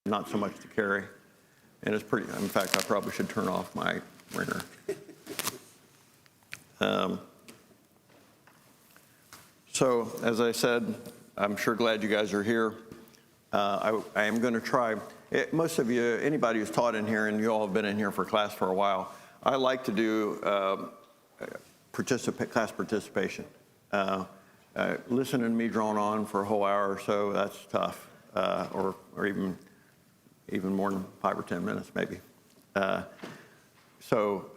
not so much to carry. And it's pretty, in fact, I probably should turn off my ringer. So, as I said, I'm sure glad you guys are here. I am going to try. Most of you, anybody who's taught in here, and you all have been in here for class for a while, I like to do class participation. Listening to me drone on for a whole hour or so, that's tough, or even more than 5 or 10 minutes maybe. So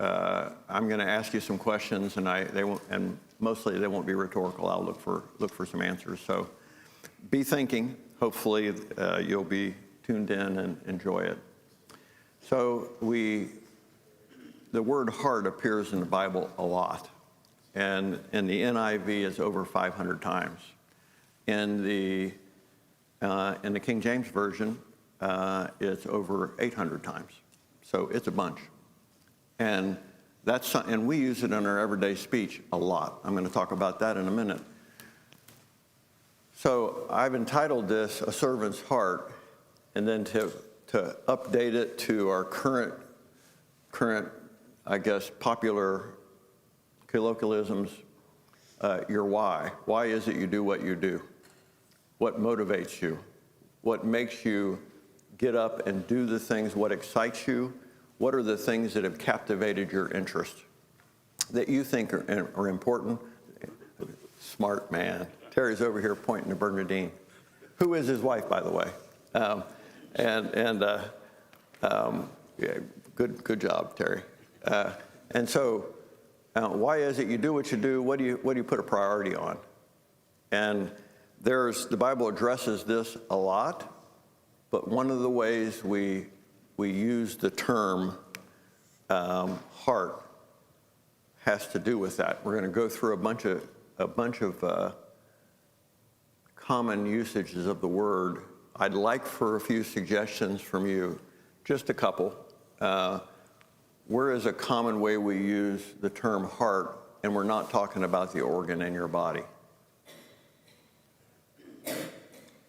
I'm going to ask you some questions, and mostly they won't be rhetorical. I'll look for some answers. So be thinking. Hopefully you'll be tuned in and enjoy it. So the word heart appears in the Bible a lot, and in the NIV is over 500 times. In the King James Version, it's over 800 times. So it's a bunch. And we use it in our everyday speech a lot. I'm going to talk about that in a minute. So I've entitled this A Servant's Heart, and then to update it to our current, I guess, popular colloquialisms, your why. Why is it you do what you do? What motivates you? What makes you get up and do the things? What excites you? What are the things that have captivated your interest that you think are important? Smart man. Terry's over here pointing to Bernadine, who is his wife, by the way. Yeah, good job, Terry. And so, why is it you do what you do? What do you put a priority on? And the Bible addresses this a lot, but one of the ways we use the term heart has to do with that. We're going to go through a bunch of common usages of the word. I'd like for a few suggestions from you, just a couple. Where is a common way we use the term heart, and we're not talking about the organ in your body?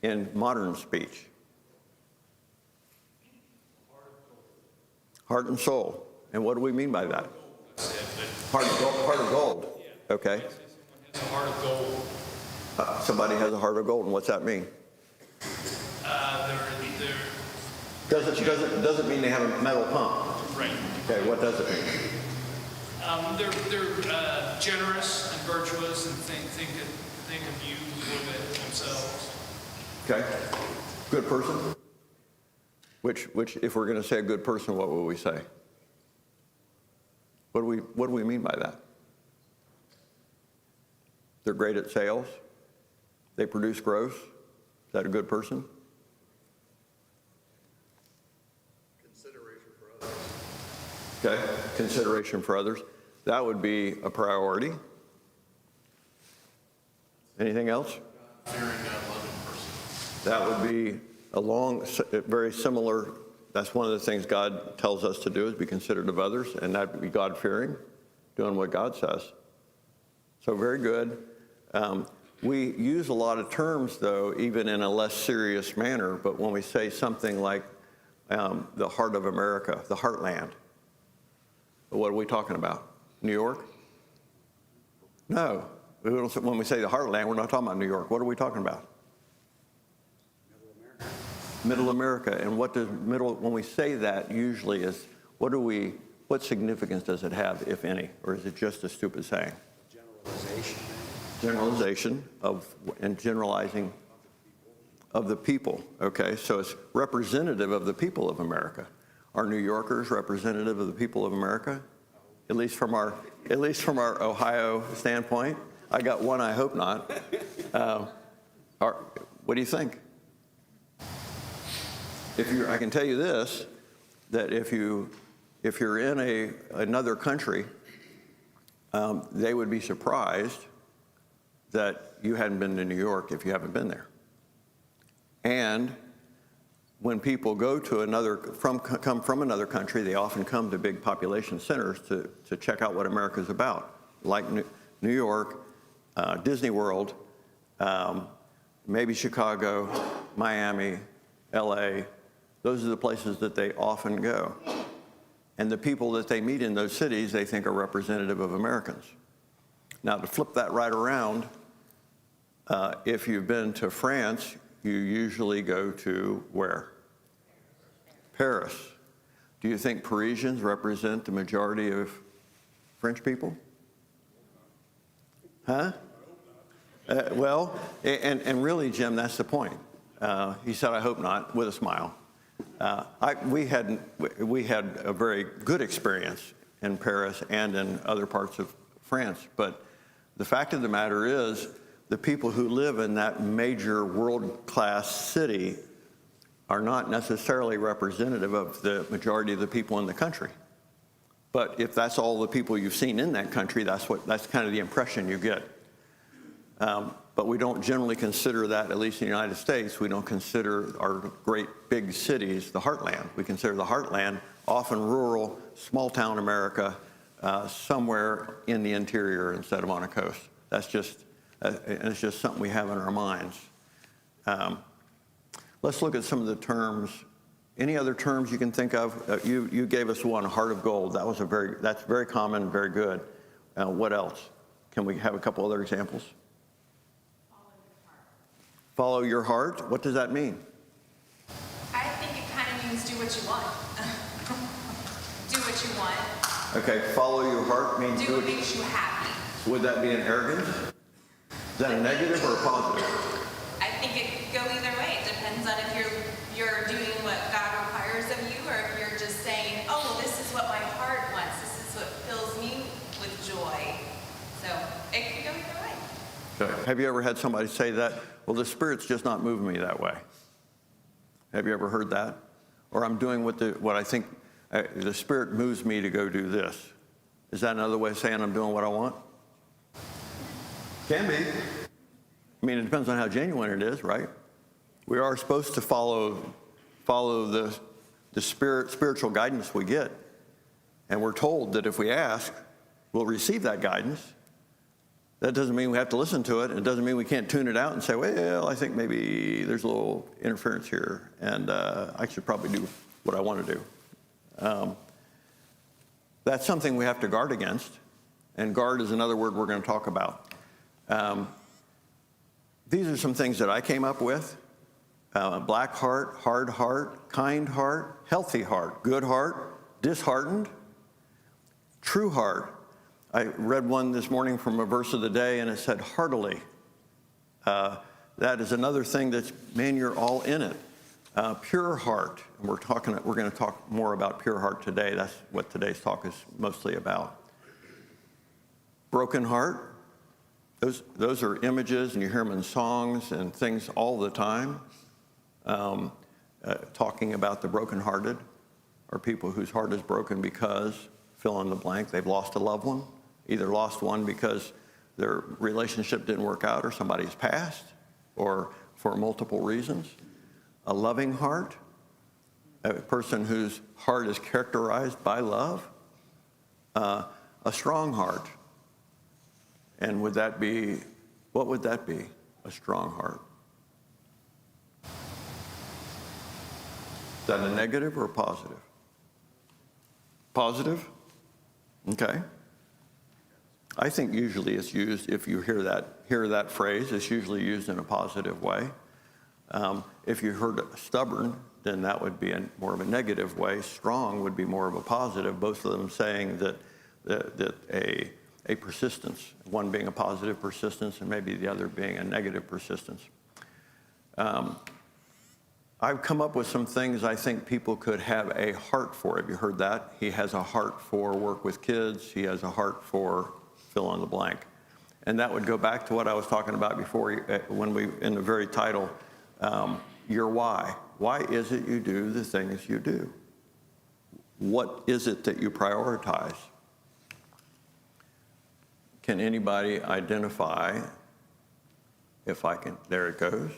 In modern speech. Heart and soul. And what do we mean by that? Heart of gold. Okay. Someone has a heart of gold. Somebody has a heart of gold, and what's that mean? Doesn't mean they have a metal pump. Right. Okay, what does it mean? They're generous and virtuous and think of you more than themselves. Okay. Good person? Which, if we're going to say a good person, what will we say? What do we mean by that? They're great at sales. They produce gross. Is that a good person? Consideration for others. Okay. Consideration for others. That would be a priority. Anything else? Fearing God-loving person. That would be very similar. That's one of the things God tells us to do, is be considerate of others, and that would be God-fearing, doing what God says. So very good. We use a lot of terms, though, even in a less serious manner, but when we say something like the heart of America, the heartland, what are we talking about? New York? No. When we say the heartland, we're not talking about New York. What are we talking about? Middle America. And what does when we say that, usually is, what significance does it have, if any? Or is it just a stupid saying? Generalization and generalizing of the people. Okay, so it's representative of the people of America. Are New Yorkers representative of the people of America? At least from our Ohio standpoint. I got one. I hope not. What do you think? I can tell you this, that if you're in another country, they would be surprised that you hadn't been to New York if you haven't been there. And when people go to come from another country, they often come to big population centers to check out what America's about, like New York, Disney World, maybe Chicago, Miami, LA, those are the places that they often go. And the people that they meet in those cities, they think are representative of Americans. Now, to flip that right around, if you've been to France, you usually go to where? Paris. Do you think Parisians represent the majority of French people? Huh? Well, and really, Jim, that's the point. He said, I hope not, with a smile. We had a very good experience in Paris and in other parts of France, but the fact of the matter is the people who live in that major world-class city are not necessarily representative of the majority of the people in the country. But if that's all the people you've seen in that country, that's kind of the impression you get. But we don't generally consider that, at least in the United States, we don't consider our great big cities the heartland. We consider the heartland often rural, small-town America, somewhere in the interior instead of on a coast. That's just, it's just something we have in our minds. Let's look at some of the terms. Any other terms you can think of? You gave us one, heart of gold. That's very common, very good. What else? Can we have a couple other examples? Follow your heart. What does that mean? I think it kind of means do what you want. Do what you want. Okay, follow your heart means Do what makes you happy. Would that be an arrogance? Is that a negative or a positive? I think it could go either way. It depends on if you're doing what God requires of you, or if you're just saying, oh, well, this is what my heart wants. This is what fills me with joy. So it could go either way. Okay. Have you ever had somebody say that? Well, the Spirit's just not moving me that way. Have you ever heard that? Or I'm doing what I think the Spirit moves me to go do this. Is that another way of saying I'm doing what I want? Can be. I mean, it depends on how genuine it is, right? We are supposed to follow the spiritual guidance we get. And we're told that if we ask, we'll receive that guidance. That doesn't mean we have to listen to it. It doesn't mean we can't tune it out and say, well, I think maybe there's a little interference here, and I should probably do what I want to do. That's something we have to guard against, and guard is another word we're going to talk about. These are some things that I came up with. Black heart, hard heart, kind heart, healthy heart, good heart, disheartened, true heart. I read one this morning from a verse of the day, and it said, heartily. That is another thing that's, man, you're all in it. Pure heart, and we're going to talk more about pure heart today. That's what today's talk is mostly about. Broken heart, those are images, and you hear them in songs and things all the time. Talking about the brokenhearted, or people whose heart is broken because, fill in the blank, they've lost a loved one. Either lost one because their relationship didn't work out, or somebody's passed, or for multiple reasons. A loving heart, a person whose heart is characterized by love. A strong heart. And what would that be, a strong heart? Is that a negative or a positive? Positive? Okay. I think usually it's used, if you hear that phrase, it's usually used in a positive way. If you heard stubborn, then that would be more of a negative way. Strong would be more of a positive, both of them saying that a persistence, one being a positive persistence and maybe the other being a negative persistence. I've come up with some things I think people could have a heart for. Have you heard that? He has a heart for work with kids. He has a heart for fill in the blank. And that would go back to what I was talking about before in the very title, your why. Why is it you do the things you do? What is it that you prioritize? Can anybody identify, if I can, there it goes.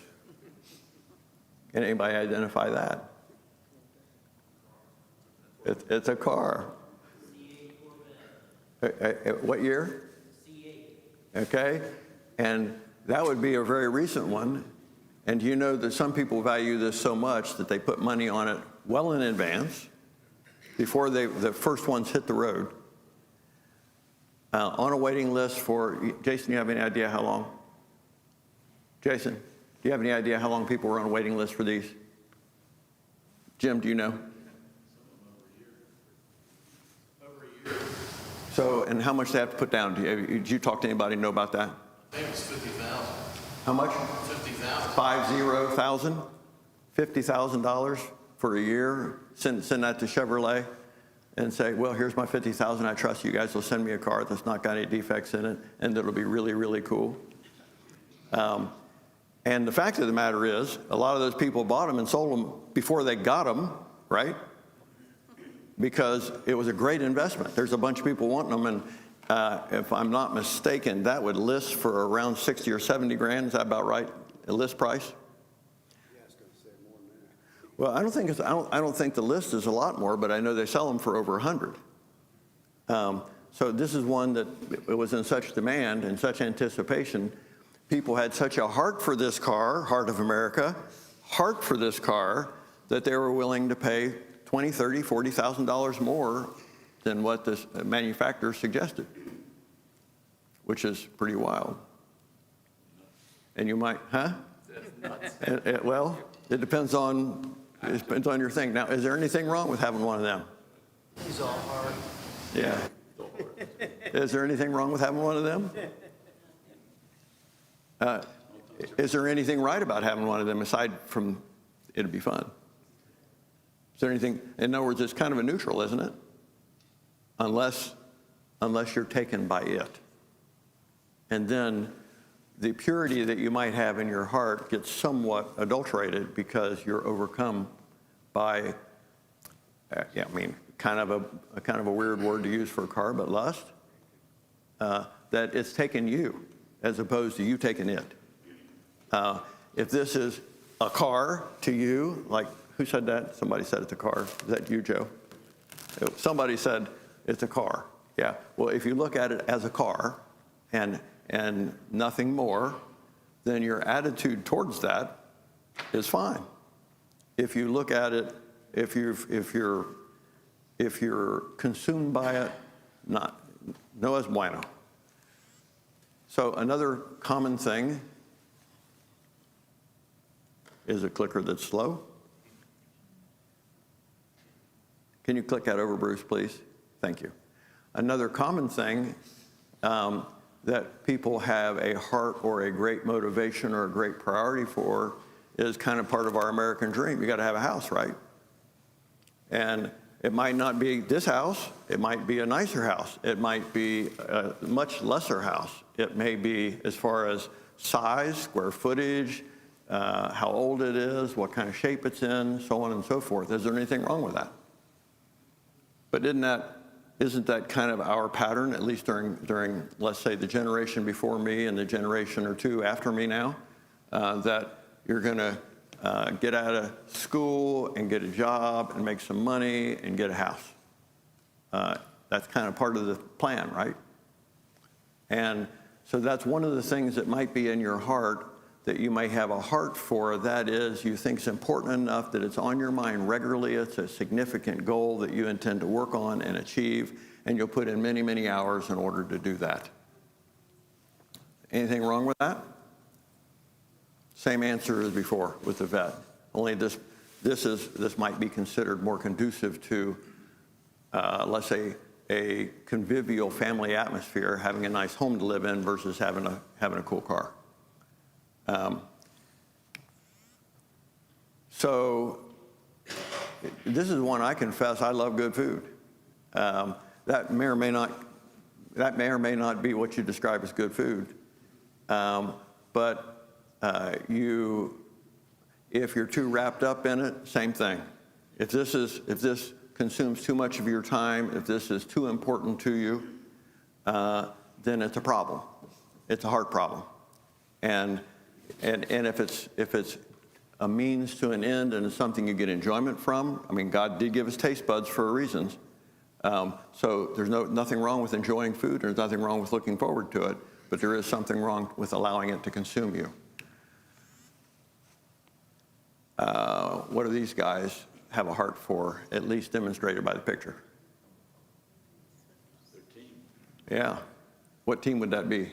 Can anybody identify that? It's a car. What year? Okay, and that would be a very recent one. And you know that some people value this so much that they put money on it well in advance, before the first ones hit the road, on a waiting list for, Jason, you have any idea how long? Jason, do you have any idea how long people were on a waiting list for these? Jim, do you know? Over a year. So, and how much they have to put down? Did you talk to anybody know about that? I think it was 50,000. How much? 50,000. 50,000? $50,000 for a year? Send that to Chevrolet and say, well, here's my 50,000. I trust you guys will send me a car that's not got any defects in it, and it'll be really, really cool. And the fact of the matter is, a lot of those people bought them and sold them before they got them, right? Because it was a great investment. There's a bunch of people wanting them, and if I'm not mistaken, that would list for around 60 or 70 grand. Is that about right? A list price? Yeah, it's going to say more than that. Well, I don't think the list is a lot more, but I know they sell them for over 100. So this is one that it was in such demand and such anticipation. People had such a heart for this car, Heart of America, heart for this car, that they were willing to pay $20,000, $30,000, $40,000 more than what this manufacturer suggested, which is pretty wild. And you might, huh? Well, it depends on your thing. Now, is there anything wrong with having one of them? He's all hard. Yeah. Is there anything wrong with having one of them? Is there anything right about having one of them aside from it'd be fun? Is there anything, in other words, it's kind of a neutral, isn't it? Unless you're taken by it. And then the purity that you might have in your heart gets somewhat adulterated because you're overcome by, kind of a weird word to use for a car, but lust. That it's taken you as opposed to you taking it. If this is a car to you, like, who said that? Somebody said it's a car. Is that you, Joe? Somebody said it's a car. Yeah. Well, if you look at it as a car and nothing more, then your attitude towards that is fine. If you look at it, if you're consumed by it, no es bueno. So another common thing is a clicker that's slow. Can you click that over, Bruce, please? Thank you. Another common thing that people have a heart or a great motivation or a great priority for is kind of part of our American dream. You got to have a house, right? And it might not be this house. It might be a nicer house. It might be a much lesser house. It may be as far as size, square footage, how old it is, what kind of shape it's in, so on and so forth. Is there anything wrong with that? But isn't that kind of our pattern, at least during, let's say, the generation before me and the generation or two after me now, that you're going to get out of school and get a job and make some money and get a house. That's kind of part of the plan, right? And so that's one of the things that might be in your heart that you may have a heart for. That is, you think it's important enough that it's on your mind regularly. It's a significant goal that you intend to work on and achieve, and you'll put in many, many hours in order to do that. Anything wrong with that? Same answer as before with the vet. Only this might be considered more conducive to, let's say, a convivial family atmosphere, having a nice home to live in versus having a cool car. So this is one I confess I love good food. That may or may not be what you describe as good food, but if you're too wrapped up in it, same thing. If this consumes too much of your time, if this is too important to you, then it's a problem. It's a heart problem. And if it's a means to an end and it's something you get enjoyment from, I mean, God did give us taste buds for a reason. So there's nothing wrong with enjoying food. There's nothing wrong with looking forward to it. But there is something wrong with allowing it to consume you. What are these guys? have a heart for, at least demonstrated by the picture? Their team. Yeah. What team would that be?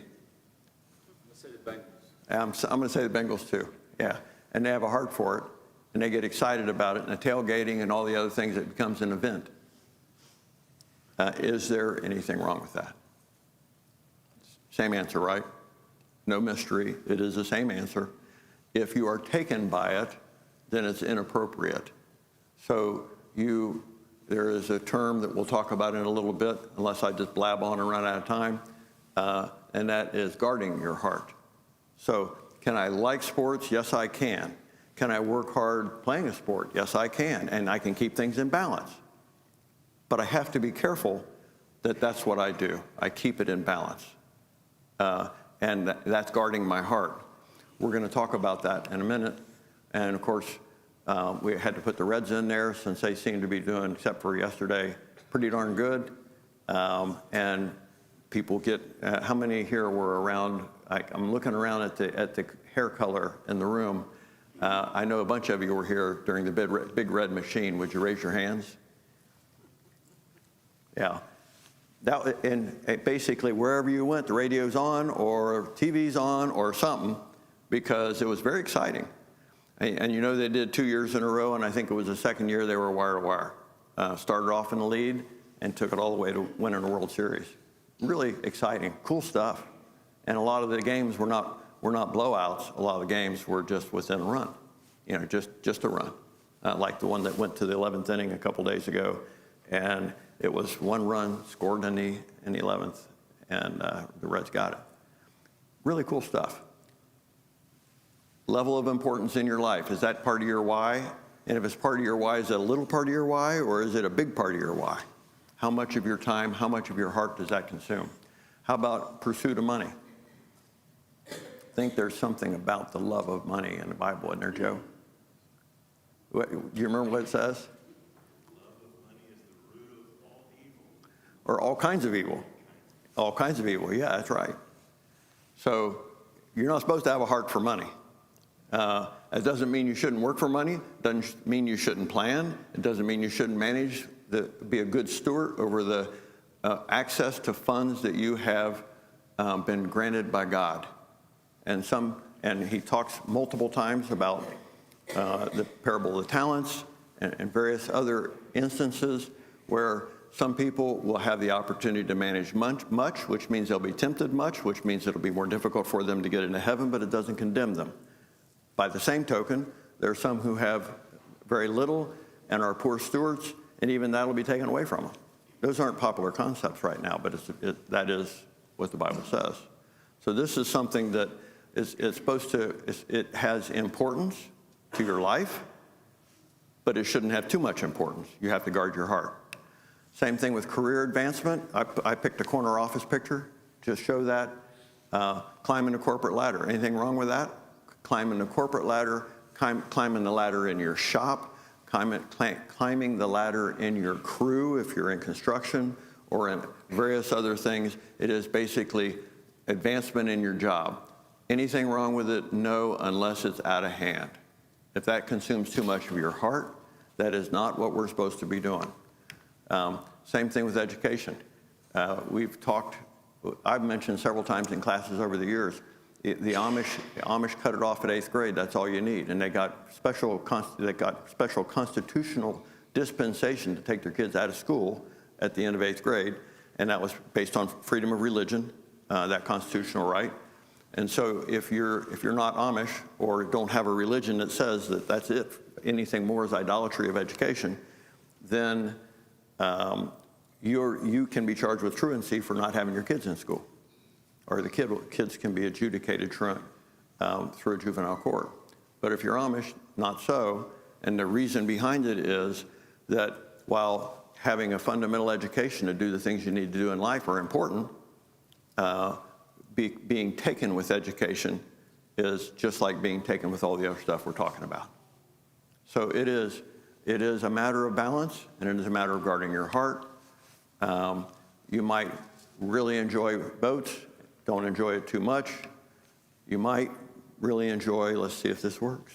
Let's say the Bengals. I'm going to say the Bengals too. Yeah. And they have a heart for it, and they get excited about it, and the tailgating and all the other things, it becomes an event. Is there anything wrong with that? Same answer, right? No mystery. It is the same answer. If you are taken by it, then it's inappropriate. So there is a term that we'll talk about in a little bit, unless I just blab on and run out of time, and that is guarding your heart. So can I like sports? Yes, I can. Can I work hard playing a sport? Yes, I can, and I can keep things in balance. But I have to be careful that that's what I do. I keep it in balance. And that's guarding my heart. We're going to talk about that in a minute. And of course, we had to put the Reds in there since they seem to be doing, except for yesterday, pretty darn good. And people get, how many here were around? I'm looking around at the hair color in the room. I know a bunch of you were here during the big red machine. Would you raise your hands? Yeah. And basically, wherever you went, the radio's on or TV's on or something, because it was very exciting. And you know, they did 2 years in a row, and I think it was the second year they were wire to wire. Started off in the lead and took it all the way to winning a World Series. Really exciting, cool stuff. And a lot of the games were not blowouts. A lot of the games were just within a run, you know, just a run. Like the one that went to the 11th inning a couple days ago, and it was one run scored in the 11th, and the Reds got it. Really cool stuff. Level of importance in your life, is that part of your why? And if it's part of your why, is it a little part of your why, or is it a big part of your why? How much of your time, how much of your heart does that consume? How about pursuit of money? I think there's something about the love of money in the Bible, isn't there, Joe? Do you remember what it says? Or all kinds of evil. All kinds of evil, yeah, that's right. So you're not supposed to have a heart for money. It doesn't mean you shouldn't work for money. It doesn't mean you shouldn't plan. It doesn't mean you shouldn't be a good steward over the access to funds that you have been granted by God. And he talks multiple times about the parable of the talents and various other instances where some people will have the opportunity to manage much, which means they'll be tempted much, which means it'll be more difficult for them to get into heaven, but it doesn't condemn them. By the same token, there are some who have very little and are poor stewards, and even that will be taken away from them. Those aren't popular concepts right now, but that is what the Bible says. So this is something that it has importance to your life, but it shouldn't have too much importance. You have to guard your heart. Same thing with career advancement. I picked a corner office picture to show that. Climbing the corporate ladder. Anything wrong with that? Climbing the corporate ladder, climbing the ladder in your shop, climbing the ladder in your crew if you're in construction or in various other things. It is basically advancement in your job. Anything wrong with it? No, unless it's out of hand. If that consumes too much of your heart, that is not what we're supposed to be doing. Same thing with education. I've mentioned several times in classes over the years, the Amish cut it off at 8th grade. That's all you need. And they got special constitutional dispensation to take their kids out of school at the end of 8th grade. And that was based on freedom of religion, that constitutional right. And so if you're not Amish or don't have a religion that says that that's it, anything more is idolatry of education, then you can be charged with truancy for not having your kids in school, or the kids can be adjudicated truant through a juvenile court. But if you're Amish, not so. And the reason behind it is that while having a fundamental education to do the things you need to do in life are important, being taken with education is just like being taken with all the other stuff we're talking about. So it is a matter of balance, and it is a matter of guarding your heart. You might really enjoy boats, don't enjoy it too much. You might really enjoy, let's see if this works.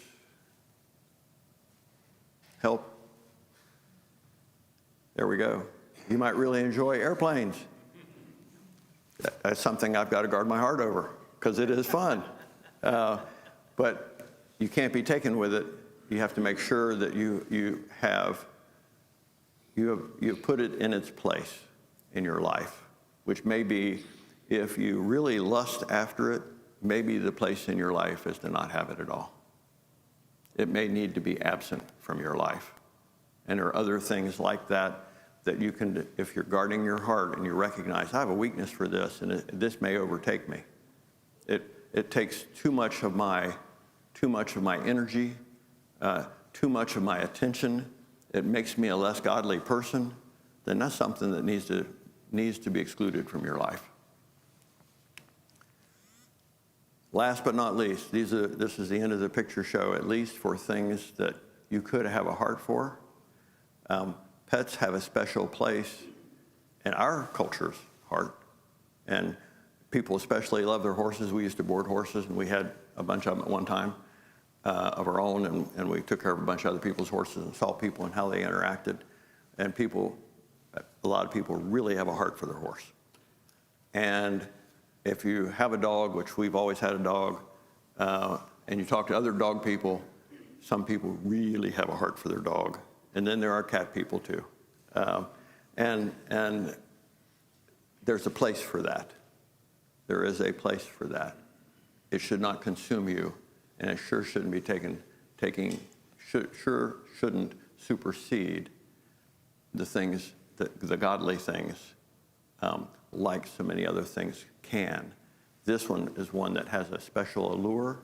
Help. There we go. You might really enjoy airplanes. That's something I've got to guard my heart over because it is fun. But you can't be taken with it. You have to make sure that you have put it in its place in your life, which may be, if you really lust after it, maybe the place in your life is to not have it at all. It may need to be absent from your life. And there are other things like that that you can, if you're guarding your heart and you recognize, I have a weakness for this, and this may overtake me. It takes too much of my energy, too much of my attention. It makes me a less godly person. Then that's something that needs to be excluded from your life. Last but not least, this is the end of the picture show, at least for things that you could have a heart for. Pets have a special place in our culture's heart, and people especially love their horses. We used to board horses, and we had a bunch of them at one time of our own, and we took care of a bunch of other people's horses and saw people and how they interacted. And a lot of people really have a heart for their horse. And if you have a dog, which we've always had a dog, and you talk to other dog people, some people really have a heart for their dog. And then there are cat people too. And there's a place for that. There is a place for that. It should not consume you, and it sure shouldn't be shouldn't supersede the things, the godly things, like so many other things can. This one is one that has a special allure.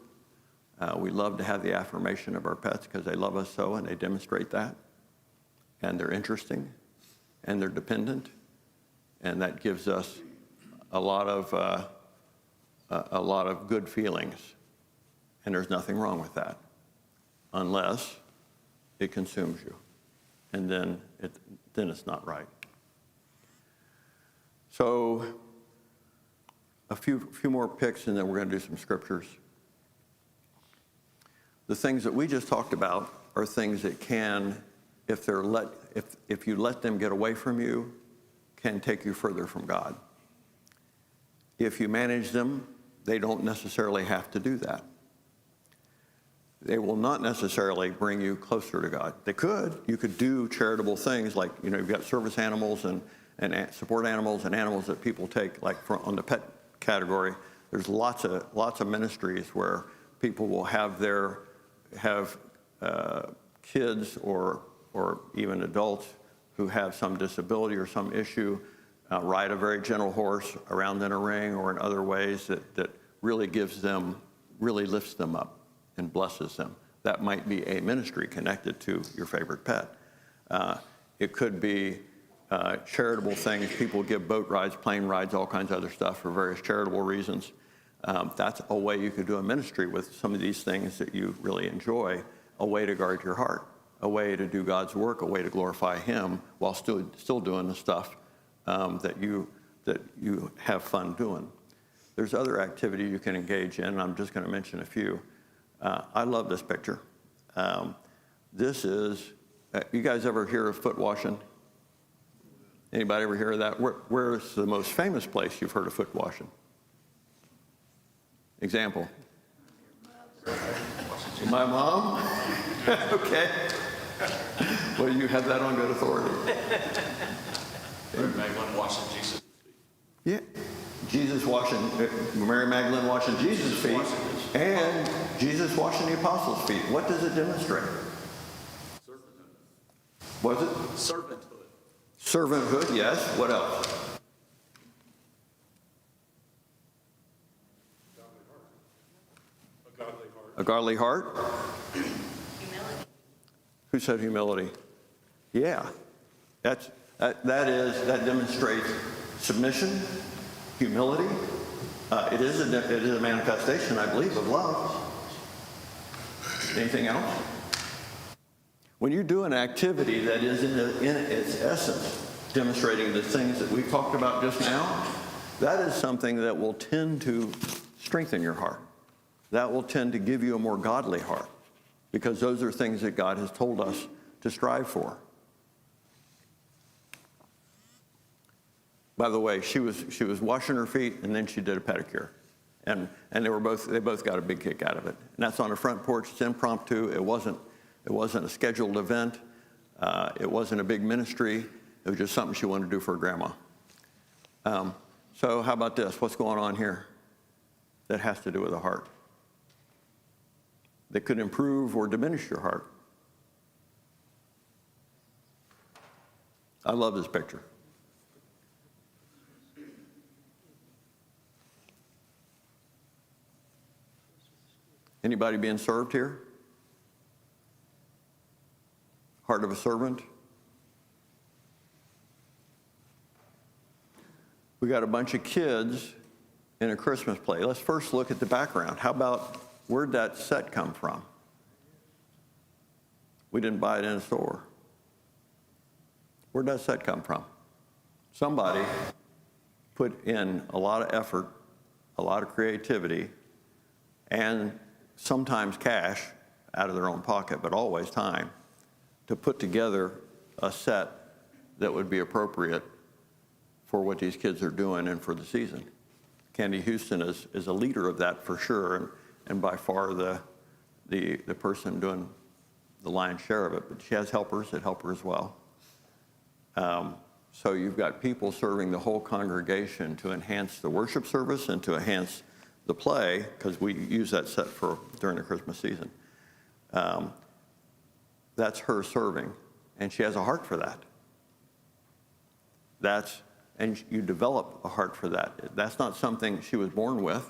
We love to have the affirmation of our pets because they love us so, and they demonstrate that. And they're interesting, and they're dependent, and that gives us a lot of good feelings. And there's nothing wrong with that, unless it consumes you, and then it's not right. So, a few more picks, and then we're going to do some scriptures. The things that we just talked about are things that can, if you let them get away from you, can take you further from God. If you manage them, they don't necessarily have to do that. They will not necessarily bring you closer to God. They could. You could do charitable things like, you've got service animals and support animals and animals that people take, like on the pet category. There's lots of ministries where people will have kids or even adults who have some disability or some issue ride a very gentle horse around in a ring or in other ways that really lifts them up and blesses them. That might be a ministry connected to your favorite pet. It could be charitable things. People give boat rides, plane rides, all kinds of other stuff for various charitable reasons. That's a way you could do a ministry with some of these things that you really enjoy, a way to guard your heart, a way to do God's work, a way to glorify Him while still doing the stuff that you have fun doing. There's other activity you can engage in, and I'm just going to mention a few. I love this picture. This is, you guys ever hear of foot washing? Anybody ever hear of that? Where's the most famous place you've heard of foot washing? Example. My mom? Okay. Well, you have that on good authority. Mary Magdalene washing Jesus' feet. Yeah. Mary Magdalene washing Jesus' feet, and Jesus washing the apostles' feet. What does it demonstrate? Servanthood. Was it? Servanthood. Servanthood, yes. What else? A godly heart. Humility. Who said humility? Yeah. That demonstrates submission, humility. It is a manifestation, I believe, of love. Anything else? When you do an activity that is in its essence demonstrating the things that we talked about just now, that is something that will tend to strengthen your heart. That will tend to give you a more godly heart, because those are things that God has told us to strive for. By the way, she was washing her feet, and then she did a pedicure. And they both got a big kick out of it. And that's on the front porch. It's impromptu. It wasn't a scheduled event. It wasn't a big ministry. It was just something she wanted to do for her grandma. So how about this? What's going on here that has to do with the heart? That could improve or diminish your heart. I love this picture. Anybody being served here? Heart of a servant? We got a bunch of kids in a Christmas play. Let's first look at the background. How about, where'd that set come from? We didn't buy it in a store. Where'd that set come from? Somebody put in a lot of effort, a lot of creativity, and sometimes cash out of their own pocket, but always time, to put together a set that would be appropriate for what these kids are doing and for the season. Candy Houston is a leader of that for sure, and by far the person doing the lion's share of it, but she has helpers that help her as well. So you've got people serving the whole congregation to enhance the worship service and to enhance the play, because we use that set during the Christmas season. That's her serving, and she has a heart for that. And you develop a heart for that. That's not something she was born with.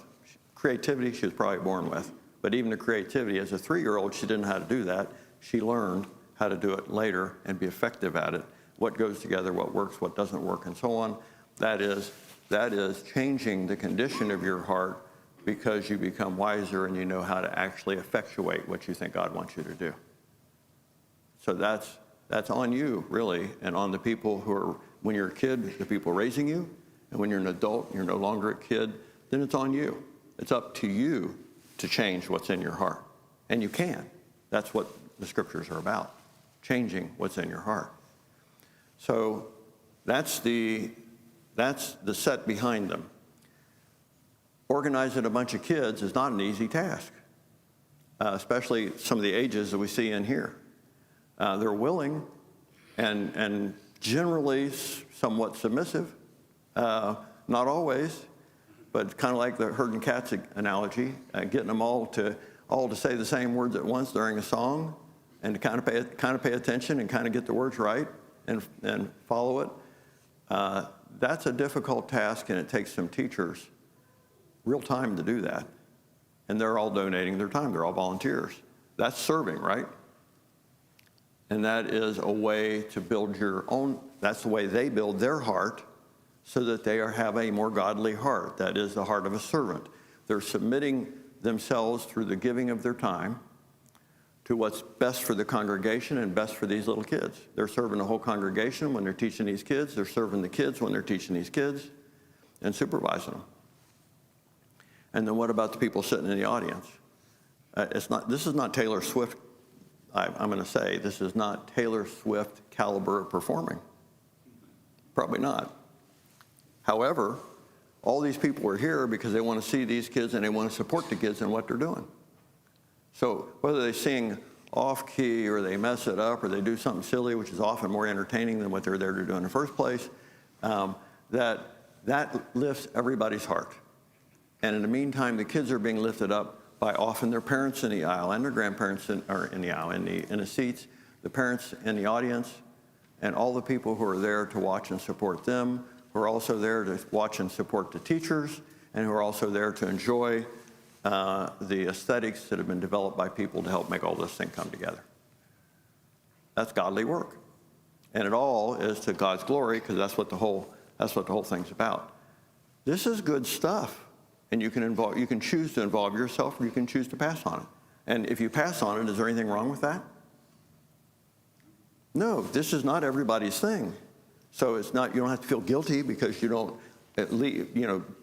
Creativity, she was probably born with. But even the creativity, as a 3-year-old, she didn't know how to do that. She learned how to do it later and be effective at it. What goes together, what works, what doesn't work, and so on. That is changing the condition of your heart, because you become wiser and you know how to actually effectuate what you think God wants you to do. So that's on you, really, and on the people who are, when you're a kid, the people raising you, and when you're an adult, you're no longer a kid, then it's on you. It's up to you to change what's in your heart. And you can. That's what the scriptures are about, changing what's in your heart. So that's the set behind them. Organizing a bunch of kids is not an easy task, especially some of the ages that we see in here. They're willing and generally somewhat submissive, not always, but kind of like the herding cats analogy, getting them all to say the same words at once during a song, and to kind of pay attention and kind of get the words right and follow it. That's a difficult task, and it takes some teachers real time to do that. And they're all donating their time. They're all volunteers. That's serving, right? And that is a way to build your own, that's the way they build their heart, so that they have a more godly heart. That is the heart of a servant. They're submitting themselves through the giving of their time to what's best for the congregation and best for these little kids. They're serving the whole congregation when they're teaching these kids. They're serving the kids when they're teaching these kids and supervising them. And then what about the people sitting in the audience? This is not Taylor Swift. I'm going to say this is not Taylor Swift caliber of performing. Probably not. However, all these people are here because they want to see these kids and they want to support the kids in what they're doing. So whether they sing off key or they mess it up or they do something silly, which is often more entertaining than what they're there to do in the first place, that lifts everybody's heart. And in the meantime, the kids are being lifted up by often their parents in the aisle and their grandparents in the seats, the parents in the audience, and all the people who are there to watch and support them, who are also there to watch and support the teachers, and who are also there to enjoy the aesthetics that have been developed by people to help make all this thing come together. That's godly work. And it all is to God's glory, because that's what the whole thing's about. This is good stuff. And you can choose to involve yourself, or you can choose to pass on it. And if you pass on it, is there anything wrong with that? No, this is not everybody's thing. So you don't have to feel guilty because you don't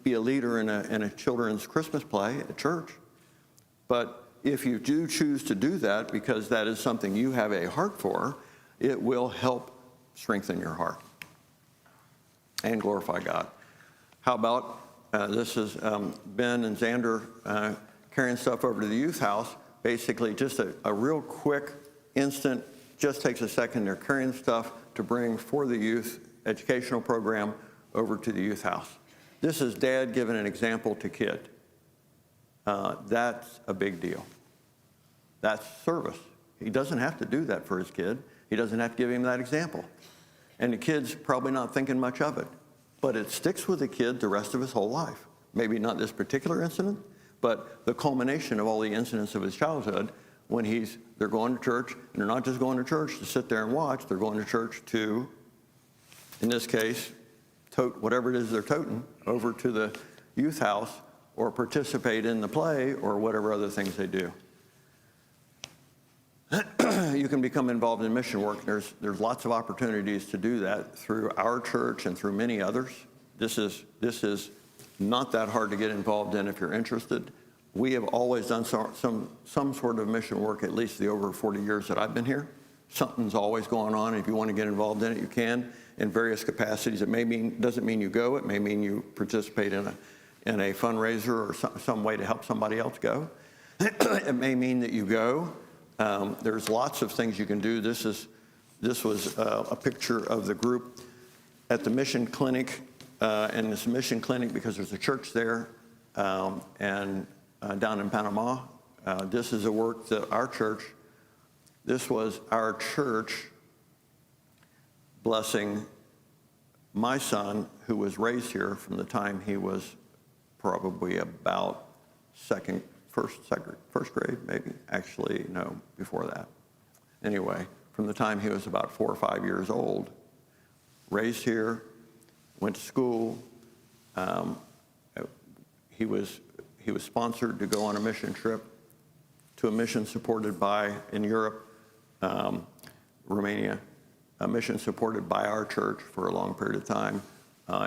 be a leader in a children's Christmas play at church. But if you do choose to do that because that is something you have a heart for, it will help strengthen your heart. and glorify God. How about, this is Ben and Xander carrying stuff over to the youth house. Basically just a real quick, instant, just takes a second. They're carrying stuff to bring for the youth educational program over to the youth house. This is dad giving an example to kid. That's a big deal. That's service. He doesn't have to do that for his kid. He doesn't have to give him that example. And the kid's probably not thinking much of it, but it sticks with the kid the rest of his whole life. Maybe not this particular incident, but the culmination of all the incidents of his childhood when they're going to church, and they're not just going to church to sit there and watch, they're going to church to, in this case, tote whatever it is they're toting over to the youth house or participate in the play or whatever other things they do. You can become involved in mission work. There's lots of opportunities to do that through our church and through many others. This is not that hard to get involved in if you're interested. We have always done some sort of mission work, at least the over 40 years that I've been here. Something's always going on. If you want to get involved in it, you can in various capacities. It doesn't mean you go. It may mean you participate in a fundraiser or some way to help somebody else go. It may mean that you go. There's lots of things you can do. This was a picture of the group at the mission clinic, and this mission clinic because there's a church there, and down in Panama. This is a work that this was our church blessing my son, who was raised here from the time he was probably about first grade, maybe. Actually, no, before that. Anyway, from the time he was about 4 or 5 years old, raised here, went to school. He was sponsored to go on a mission trip to a mission supported by, in Europe, Romania, a mission supported by our church for a long period of time.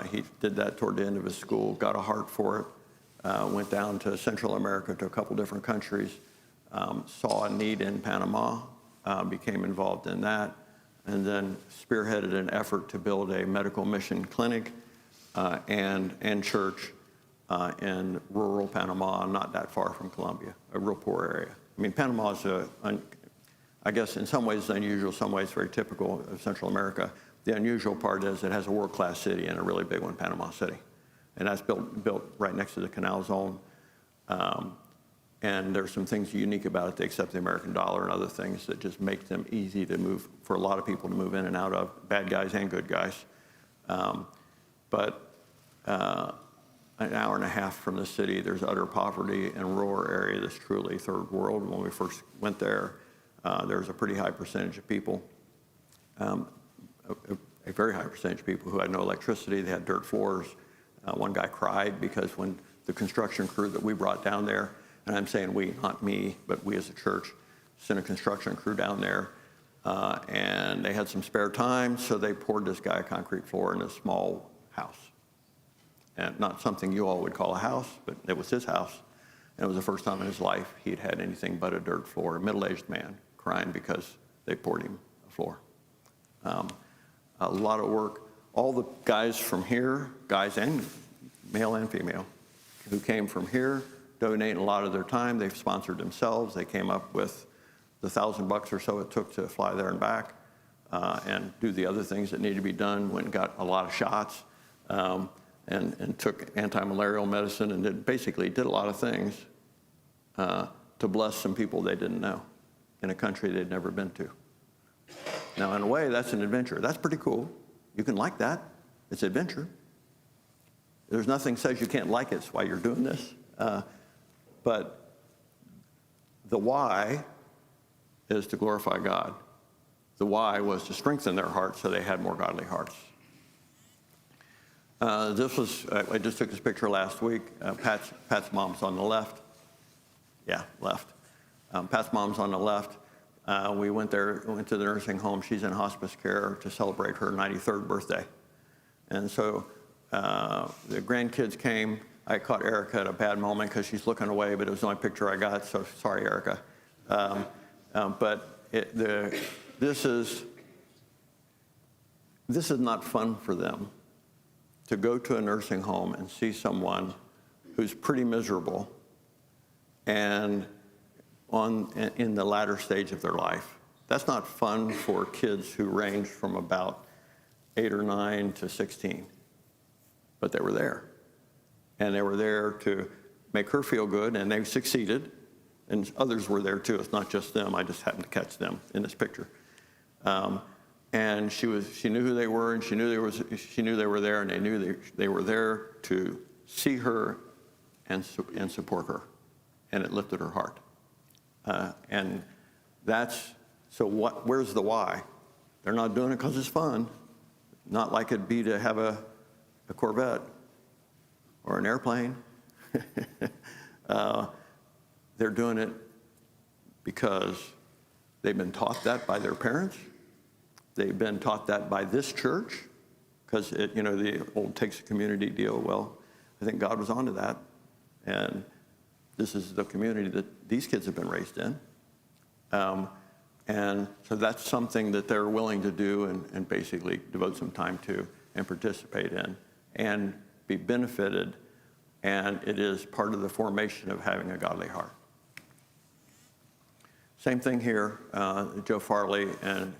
He did that toward the end of his school, got a heart for it. Went down to Central America to a couple different countries, saw a need in Panama, became involved in that, and then spearheaded an effort to build a medical mission clinic and church in rural Panama, not that far from Colombia, a real poor area. I mean, Panama is, I guess in some ways unusual, some ways very typical of Central America. The unusual part is it has a world-class city and a really big one, Panama City. And that's built right next to the canal zone. And there's some things unique about it. They accept the American dollar and other things that just make them easy to move, for a lot of people to move in and out of, bad guys and good guys. But an hour and a half from the city, there's utter poverty and rural area that's truly third world. When we first went there, there was a pretty high percentage of people, a very high percentage of people who had no electricity. They had dirt floors. One guy cried because when the construction crew that we brought down there, and I'm saying we, not me, but we as a church, sent a construction crew down there, and they had some spare time, so they poured this guy a concrete floor in a small house. And not something you all would call a house, but it was his house. And it was the first time in his life he'd had anything but a dirt floor, a middle-aged man crying because they poured him a floor. A lot of work. All the guys from here, guys and male and female, who came from here, donating a lot of their time. They've sponsored themselves. They came up with the $1,000 or so it took to fly there and back and do the other things that needed to be done. Went and got a lot of shots and took anti-malarial medicine and basically did a lot of things to bless some people they didn't know in a country they'd never been to. Now, in a way, that's an adventure. That's pretty cool. You can like that. It's adventure. There's nothing says you can't like it. It's why you're doing this. But the why is to glorify God. The why was to strengthen their hearts so they had more godly hearts. I just took this picture last week. Pat's mom's on the left. Yeah, left. Pat's mom's on the left. We went to the nursing home. She's in hospice care to celebrate her 93rd birthday. And so the grandkids came. I caught Erica at a bad moment because she's looking away, but it was the only picture I got, so sorry, Erica. This is not fun for them. to go to a nursing home and see someone who's pretty miserable and in the latter stage of their life. That's not fun for kids who range from about 8 or 9 to 16. But they were there. And they were there to make her feel good, and they succeeded. And others were there too. It's not just them. I just happened to catch them in this picture. And she knew who they were, and she knew they were there, and they knew they were there to see her and support her. And it lifted her heart. And that's, so where's the why? They're not doing it because it's fun. Not like it'd be to have a Corvette or an airplane. They're doing it because they've been taught that by their parents. They've been taught that by this church, because the old takes a community deal. Well, I think God was onto that, and this is the community that these kids have been raised in. And so that's something that they're willing to do and basically devote some time to and participate in and be benefited, and it is part of the formation of having a godly heart. Same thing here, Joe Farley and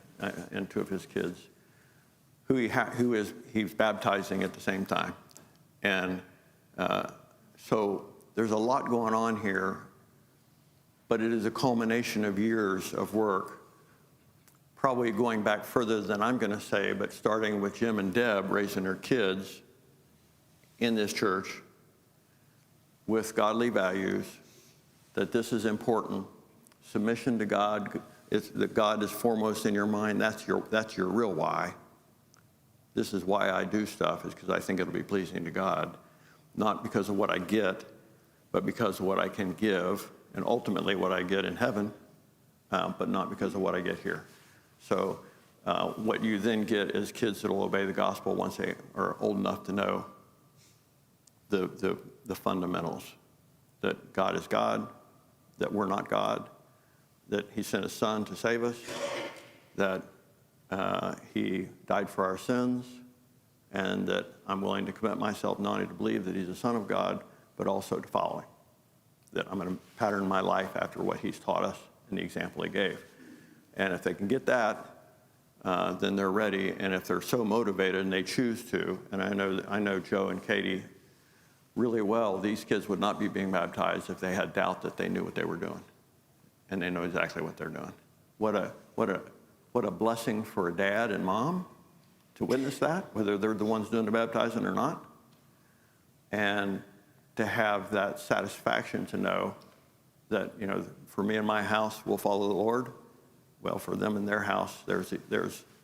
2 of his kids, he's baptizing at the same time. And so there's a lot going on here, but it is a culmination of years of work, probably going back further than I'm going to say, but starting with Jim and Deb raising their kids in this church with godly values, that this is important. Submission to God, that God is foremost in your mind. That's your real why. This is why I do stuff, is because I think it'll be pleasing to God, not because of what I get, but because of what I can give, and ultimately what I get in heaven, but not because of what I get here. So what you then get is kids that will obey the gospel once they are old enough to know the fundamentals, that God is God, that we're not God, that he sent his son to save us, that he died for our sins, and that I'm willing to commit myself not only to believe that he's the Son of God, but also to follow him, that I'm going to pattern my life after what he's taught us and the example he gave. And if they can get that, then they're ready. And if they're so motivated and they choose to, and I know Joe and Katie really well, these kids would not be being baptized if they had doubt that they knew what they were doing. And they know exactly what they're doing. What a blessing for a dad and mom to witness that, whether they're the ones doing the baptizing or not. And to have that satisfaction to know that, for me and my house, we'll follow the Lord. Well, for them in their house, there's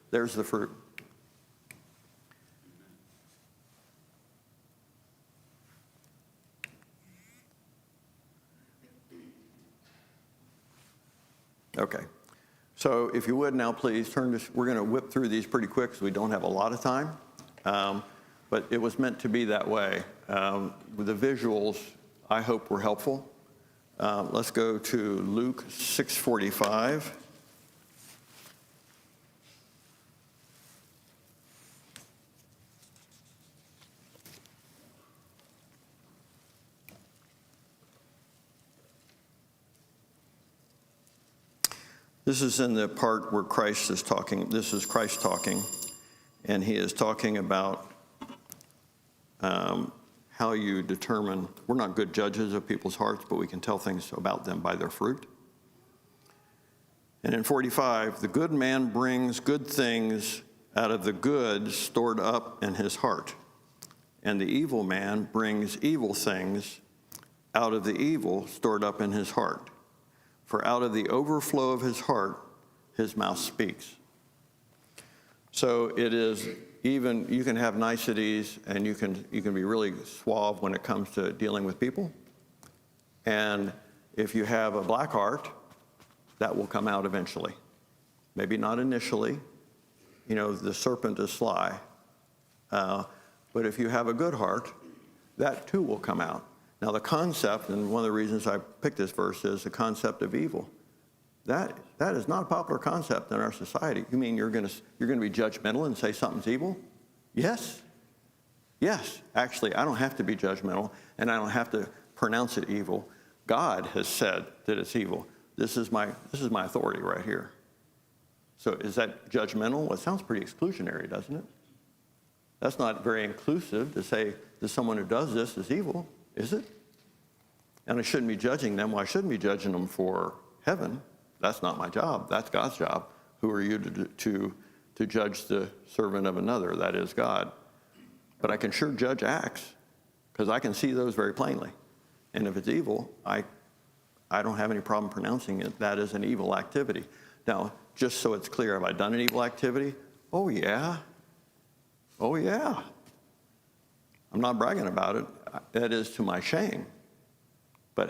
the fruit. Okay. So if you would now please turn this, we're going to whip through these pretty quick because we don't have a lot of time. But it was meant to be that way. With the visuals, I hope were helpful. Let's go to Luke 6:45. This is in the part where Christ is talking. This is Christ talking, and he is talking about how you determine. We're not good judges of people's hearts, but we can tell things about them by their fruit. And in 45, the good man brings good things out of the good stored up in his heart, and the evil man brings evil things out of the evil stored up in his heart. For out of the overflow of his heart, his mouth speaks. So it is even, you can have niceties and you can be really suave when it comes to dealing with people. And if you have a black heart, that will come out eventually. Maybe not initially. The serpent is sly. But if you have a good heart, that too will come out. Now the concept, and one of the reasons I picked this verse, is the concept of evil. That is not a popular concept in our society. You mean you're going to be judgmental and say something's evil? Yes. Yes, actually, I don't have to be judgmental, and I don't have to pronounce it evil. God has said that it's evil. This is my authority right here. So is that judgmental? Well, it sounds pretty exclusionary, doesn't it? That's not very inclusive to say that someone who does this is evil, is it? And I shouldn't be judging them. Well, I shouldn't be judging them for heaven. That's not my job. That's God's job. Who are you to judge the servant of another? That is God. But I can sure judge acts because I can see those very plainly. And if it's evil, I don't have any problem pronouncing it. That is an evil activity. Now, just so it's clear, have I done an evil activity? Oh, yeah. Oh, yeah. I'm not bragging about it. That is to my shame. But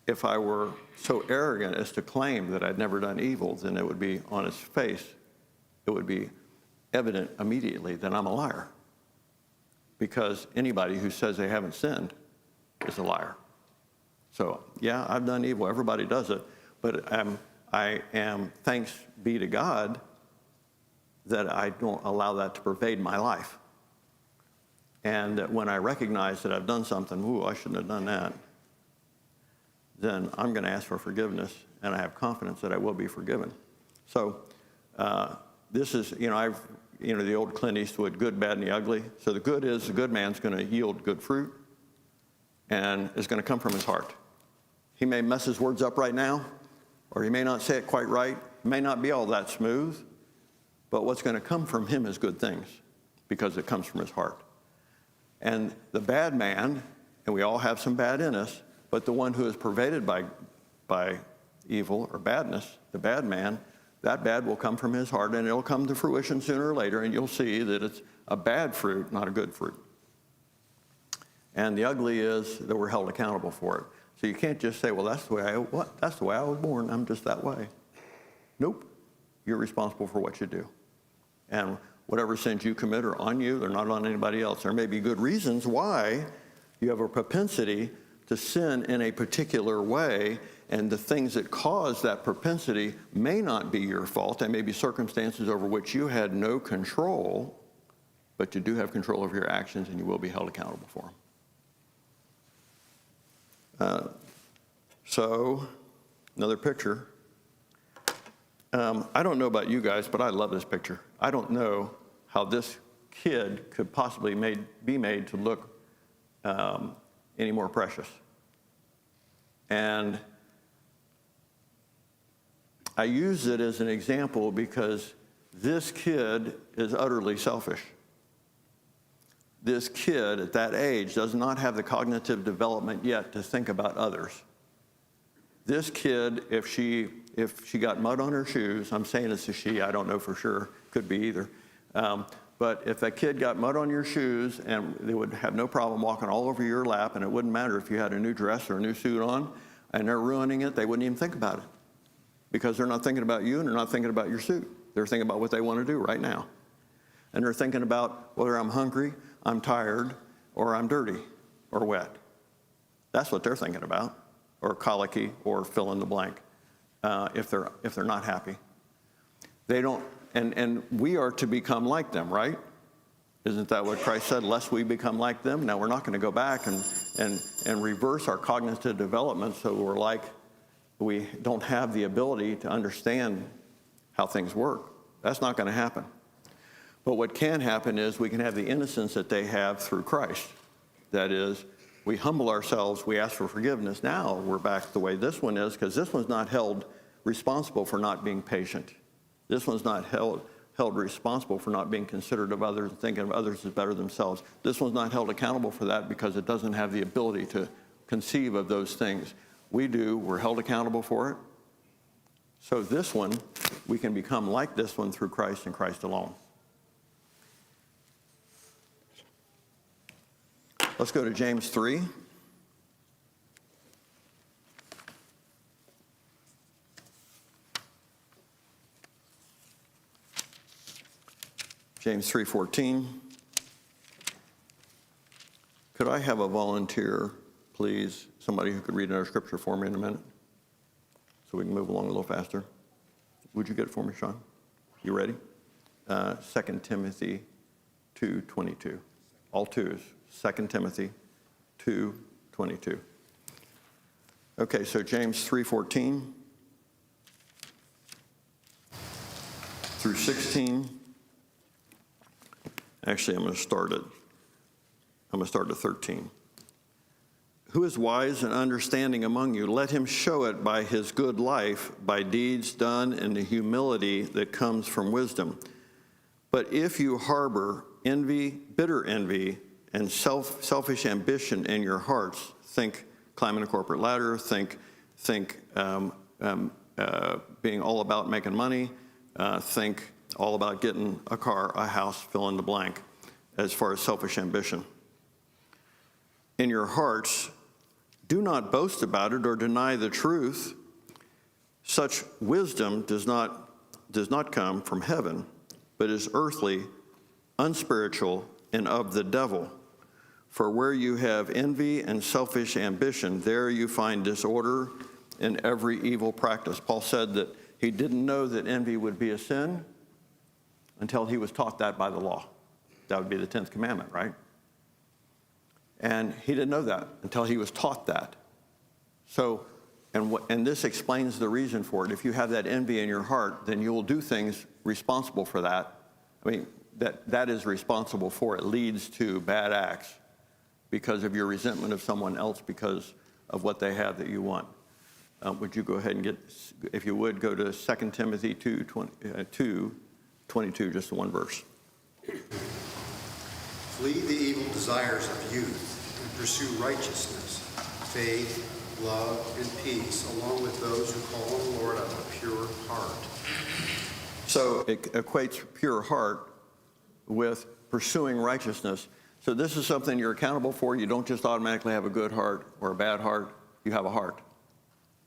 if I were so arrogant as to claim that I'd never done evil, then it would be on its face. It would be evident immediately that I'm a liar. Because anybody who says they haven't sinned is a liar. So, yeah, I've done evil. Everybody does it. But I am, thanks be to God, that I don't allow that to pervade my life. And that when I recognize that I've done something, ooh, I shouldn't have done that, then I'm going to ask for forgiveness, and I have confidence that I will be forgiven. So this is, the old Clint Eastwood, good, bad, and the ugly. So the good is the good man's going to yield good fruit, and it's going to come from his heart. He may mess his words up right now, or he may not say it quite right. It may not be all that smooth, but what's going to come from him is good things because it comes from his heart. And the bad man, and we all have some bad in us, but the one who is pervaded by evil or badness, the bad man, that bad will come from his heart, and it'll come to fruition sooner or later, and you'll see that it's a bad fruit, not a good fruit. And the ugly is that we're held accountable for it. So you can't just say, well, that's the way I was born. I'm just that way. Nope. You're responsible for what you do. And whatever sins you commit are on you. They're not on anybody else. There may be good reasons why you have a propensity to sin in a particular way, and the things that cause that propensity may not be your fault. They may be circumstances over which you had no control, but you do have control over your actions, and you will be held accountable for them. So, another picture. I don't know about you guys, but I love this picture. I don't know how this kid could possibly be made to look any more precious. And I use it as an example because this kid is utterly selfish. This kid at that age does not have the cognitive development yet to think about others. This kid, if she got mud on her shoes, I'm saying it's a she, I don't know for sure, could be either. But if that kid got mud on your shoes, and they would have no problem walking all over your lap, and it wouldn't matter if you had a new dress or a new suit on, and they're ruining it, they wouldn't even think about it. Because they're not thinking about you, and they're not thinking about your suit. They're thinking about what they want to do right now. And they're thinking about whether I'm hungry, I'm tired, or I'm dirty, or wet. That's what they're thinking about, or colicky, or fill in the blank, if they're not happy. They don't, and we are to become like them, right? Isn't that what Christ said? Lest we become like them. Now we're not going to go back and reverse our cognitive development so we don't have the ability to understand how things work. That's not going to happen. But what can happen is we can have the innocence that they have through Christ. That is, we humble ourselves, we ask for forgiveness. Now we're back the way this one is, because this one's not held responsible for not being patient. This one's not held responsible for not being considerate of others and thinking of others as better themselves. This one's not held accountable for that because it doesn't have the ability to conceive of those things. We do, we're held accountable for it. So this one, we can become like this one through Christ and Christ alone. Let's go to James 3. James 3:14. Could I have a volunteer, please? Somebody who could read another scripture for me in a minute so we can move along a little faster. Would you get it for me, Sean? You ready? 2 Timothy 2:22. all twos, 2 Timothy 2:22. Okay, so James 3:14 through 16. Actually, I'm going to start at 13. Who is wise and understanding among you? Let him show it by his good life, by deeds done in the humility that comes from wisdom. But if you harbor envy, bitter envy, and selfish ambition in your hearts, think climbing a corporate ladder, think being all about making money, think all about getting a car, a house, fill in the blank, as far as selfish ambition. In your hearts, do not boast about it or deny the truth. Such wisdom does not come from heaven, but is earthly, unspiritual, and of the devil. For where you have envy and selfish ambition, there you find disorder and every evil practice. Paul said that he didn't know that envy would be a sin until he was taught that by the law. That would be the 10th commandment, right? And he didn't know that until he was taught that. So, and this explains the reason for it. If you have that envy in your heart, then you will do things responsible for that. I mean, that is responsible for it, leads to bad acts because of your resentment of someone else because of what they have that you want. Would you go ahead and if you would, go to 2 Timothy 2:22, just one verse. Flee the evil desires of youth and pursue righteousness, faith, love, and peace, along with those who call on the Lord out of a pure heart. So it equates pure heart with pursuing righteousness. So this is something you're accountable for. You don't just automatically have a good heart or a bad heart. You have a heart.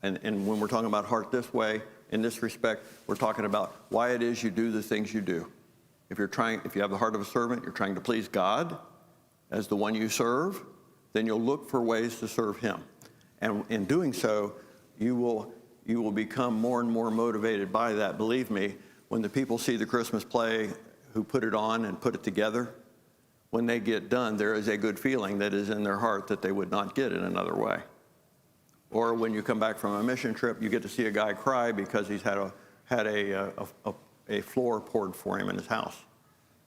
And when we're talking about heart this way, in this respect, we're talking about why it is you do the things you do. If you have the heart of a servant, you're trying to please God as the one you serve, then you'll look for ways to serve him. And in doing so, you will become more and more motivated by that. Believe me, when the people see the Christmas play who put it on and put it together, when they get done, there is a good feeling that is in their heart that they would not get in another way. Or when you come back from a mission trip, you get to see a guy cry because he's had a floor poured for him in his house.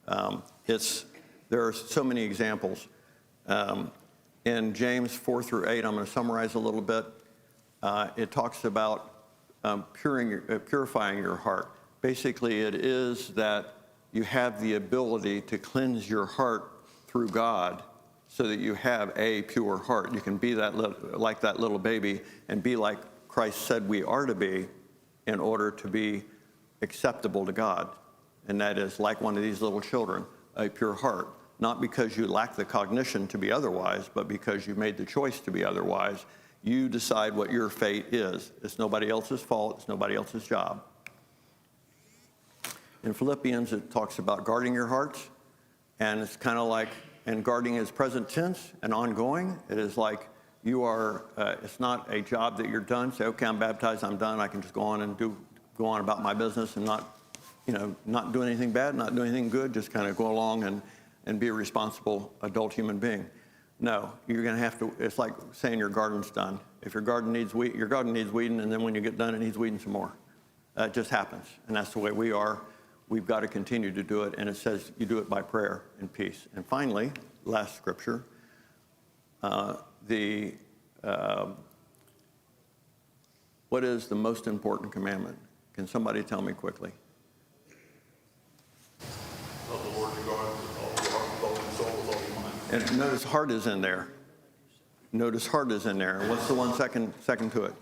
There are so many examples. In James 4-8, I'm going to summarize a little bit. It talks about purifying your heart. Basically, it is that you have the ability to cleanse your heart through God so that you have a pure heart. You can be like that little baby and be like Christ said we are to be in order to be acceptable to God. And that is like one of these little children, a pure heart. Not because you lack the cognition to be otherwise, but because you made the choice to be otherwise. You decide what your fate is. It's nobody else's fault. It's nobody else's job. In Philippians, it talks about guarding your hearts. And it's kind of like, and guarding is present tense and ongoing. It is like you are, it's not a job that you're done. Say, okay, I'm baptized, I'm done. I can just go on about my business and not do anything bad, not do anything good, just kind of go along and be a responsible adult human being. No, you're going to have to, it's like saying your garden's done. If your garden needs weeding, and then when you get done, it needs weeding some more. That just happens, and that's the way we are. We've got to continue to do it, and it says you do it by prayer and peace. And finally, last scripture, what is the most important commandment? Can somebody tell me quickly? Love the Lord your God with all your heart, with all your soul, with all your mind. And notice heart is in there. Notice heart is in there. And what's the one second to it?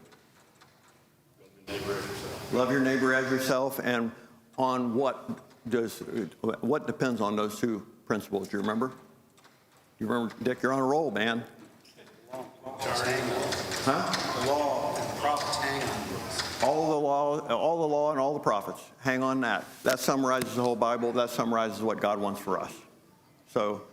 Love your neighbor as yourself. Love your neighbor as yourself. And on what depends on those two principles? Do you remember? You remember, Dick? You're on a roll, man. Prophets hang on. Huh? The law and the prophets hang on this. All the law and all the prophets. Hang on that. That summarizes the whole Bible. That summarizes what God wants for us. So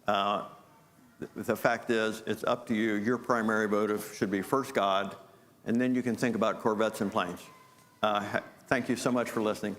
the fact is, it's up to you. Your primary motive should be first God, and then you can think about Corvettes and planes. Thank you so much for listening.